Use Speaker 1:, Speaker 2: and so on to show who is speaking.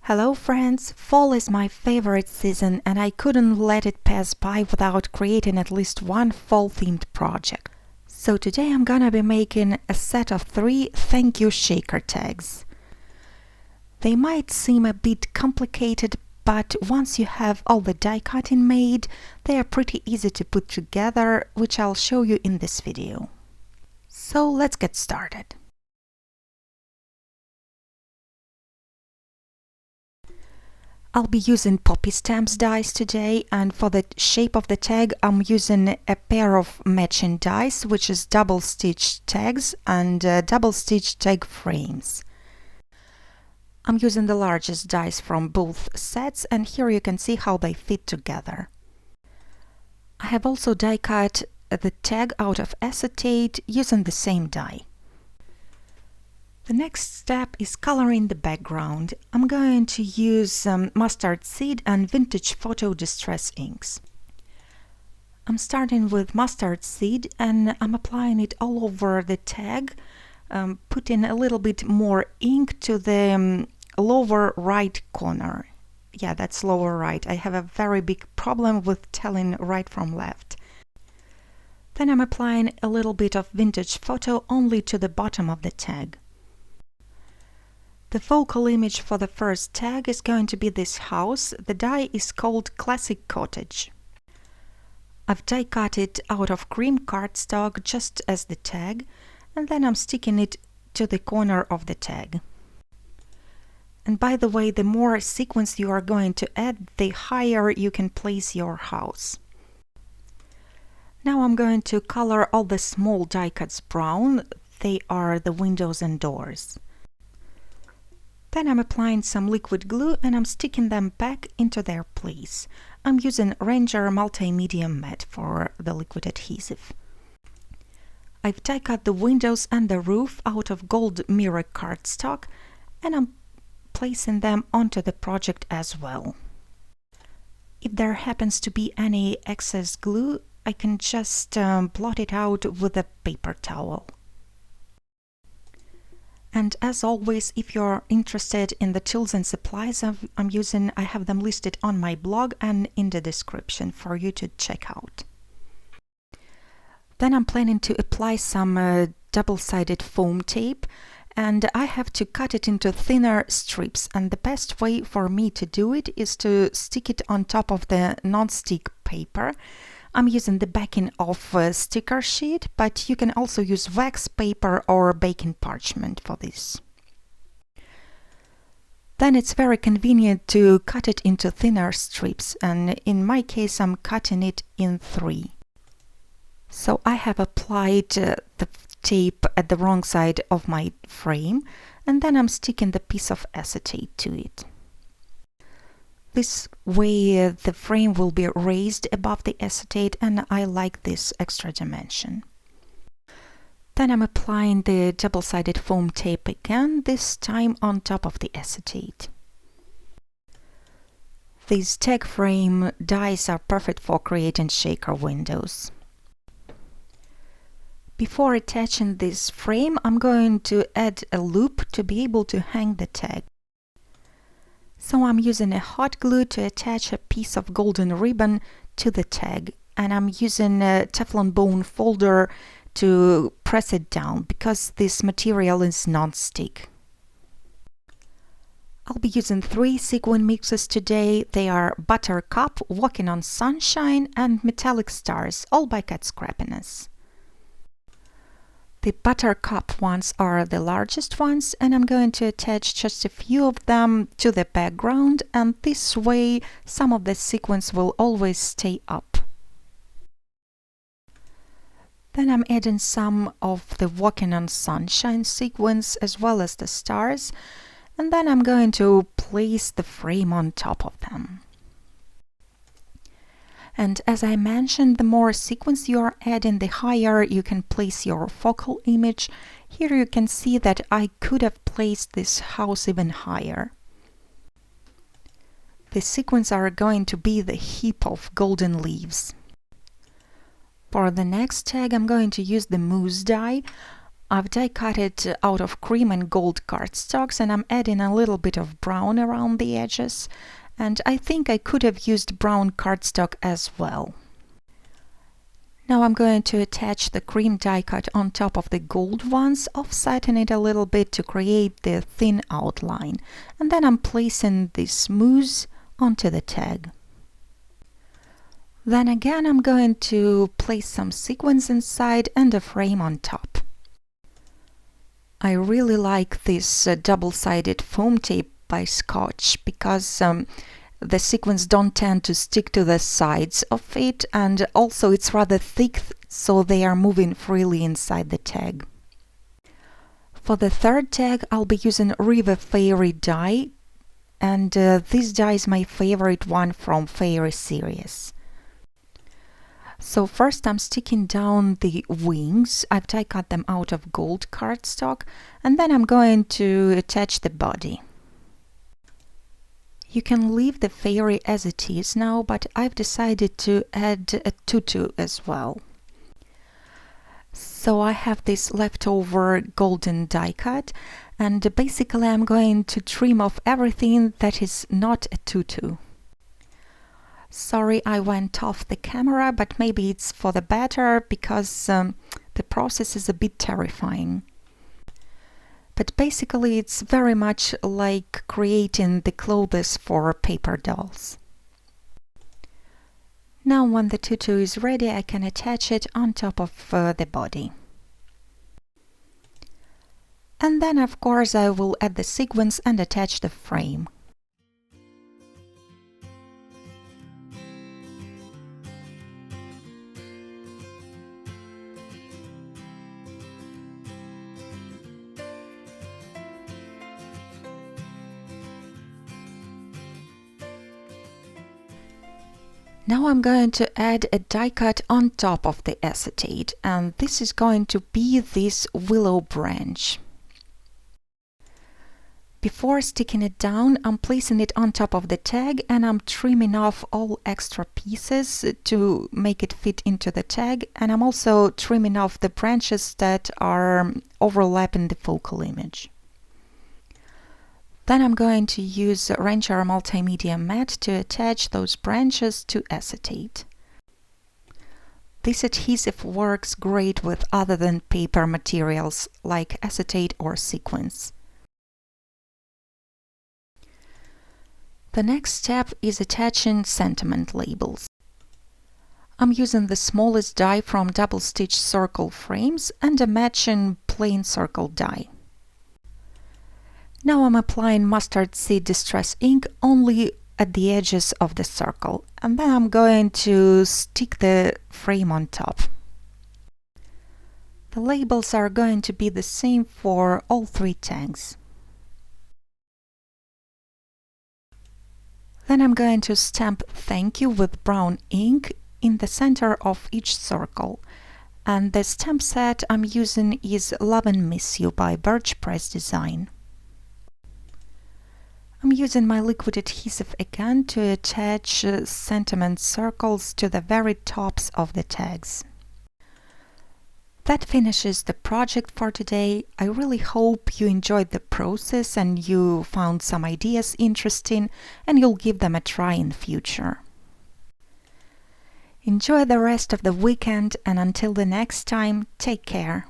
Speaker 1: Hello friends, fall is my favorite season and I couldn't let it pass by without creating at least one fall-themed project. So today I'm gonna be making a set of 3 thank you shaker tags. They might seem a bit complicated, but once you have all the die cutting made, they are pretty easy to put together, which I'll show you in this video. So let's get started. I'll be using Poppystamps dies today, and for the shape of the tag I'm using a pair of matching dies, which is double stitch tags and double stitch tag frames. I'm using the largest dies from both sets, and here you can see how they fit together. I have also die cut the tag out of acetate using the same die. The next step is coloring the background. I'm going to use mustard seed and vintage photo distress inks. I'm starting with mustard seed and I'm applying it all over the tag, putting a little bit more ink to the lower right corner. Yeah, that's lower right. I have a very big problem with telling right from left. Then I'm applying a little bit of vintage photo only to the bottom of the tag. The focal image for the first tag is going to be this house. The die is called Classic Cottage. I've die cut it out of cream cardstock just as the tag, and then I'm sticking it to the corner of the tag. And by the way, the more sequins you are going to add, the higher you can place your house. Now I'm going to color all the small die cuts brown. They are the windows and doors. Then I'm applying some liquid glue and I'm sticking them back into their place. I'm using Ranger Multi-Medium Matte for the liquid adhesive. I've die cut the windows and the roof out of gold mirror cardstock and I'm placing them onto the project as well. If there happens to be any excess glue, I can just blot it out with a paper towel. And as always, if you're interested in the tools and supplies I'm using, I have them listed on my blog and in the description for you to check out. Then I'm planning to apply some double-sided foam tape, and I have to cut it into thinner strips, and the best way for me to do it is to stick it on top of the non-stick paper. I'm using the backing of a sticker sheet, but you can also use wax paper or baking parchment for this. Then it's very convenient to cut it into thinner strips, and in my case I'm cutting it in 3. So I have applied the tape at the wrong side of my frame, and then I'm sticking the piece of acetate to it. This way the frame will be raised above the acetate, and I like this extra dimension. Then I'm applying the double-sided foam tape again, this time on top of the acetate. These tag frame dies are perfect for creating shaker windows. Before attaching this frame, I'm going to add a loop to be able to hang the tag. So I'm using a hot glue to attach a piece of golden ribbon to the tag, and I'm using a Teflon bone folder to press it down because this material is non-stick. I'll be using 3 sequin mixes today. They are Buttercup, Walking on Sunshine and Metallic Stars, all by Scrappiness. The Buttercup ones are the largest ones, and I'm going to attach just a few of them to the background, and this way some of the sequins will always stay up. Then I'm adding some of the Walking on Sunshine sequins as well as the stars, and then I'm going to place the frame on top of them. And as I mentioned, the more sequins you are adding, the higher you can place your focal image. Here you can see that I could have placed this house even higher. The sequins are going to be the heap of golden leaves. For the next tag I'm going to use the mousse die. I've die cut it out of cream and gold cardstocks, and I'm adding a little bit of brown around the edges, and I think I could have used brown cardstock as well. Now I'm going to attach the cream die cut on top of the gold ones, offsetting it a little bit to create the thin outline, and then I'm placing the smooth onto the tag. Then again I'm going to place some sequins inside and a frame on top. I really like this double-sided foam tape by Scotch because the sequins don't tend to stick to the sides of it, and also it's rather thick, so they are moving freely inside the tag. For the third tag I'll be using River FAERIE die, and this die is my favorite one from FAERIE series. So first I'm sticking down the wings. I've die cut them out of gold cardstock, and then I'm going to attach the body. You can leave the FAERIE as it is now, but I've decided to add a tutu as well. So I have this leftover golden die cut, and basically I'm going to trim off everything that is not a tutu. Sorry I went off the camera, but maybe it's for the better because the process is a bit terrifying. But basically it's very much like creating the clothes for paper dolls. Now when the tutu is ready, I can attach it on top of the body. And then of course I will add the sequins and attach the frame. Now I'm going to add a die cut on top of the acetate, and this is going to be this willow branch. Before sticking it down, I'm placing it on top of the tag and I'm trimming off all extra pieces to make it fit into the tag, and I'm also trimming off the branches that are overlapping the focal image. Then I'm going to use Ranger Multimedia Matte to attach those branches to acetate. This adhesive works great with other than paper materials like acetate or sequins. The next step is attaching sentiment labels. I'm using the smallest die from double stitch circle frames and a matching plain circle die. Now I'm applying mustard seed distress ink only at the edges of the circle, and then I'm going to stick the frame on top. The labels are going to be the same for all three tags. Then I'm going to stamp "Thank you" with brown ink in the center of each circle, and the stamp set I'm using is Love and Miss You by Birch Press Design. I'm using my liquid adhesive again to attach sentiment circles to the very tops of the tags. That finishes the project for today. I really hope you enjoyed the process and you found some ideas interesting and you'll give them a try in future. Enjoy the rest of the weekend, and until the next time, take care.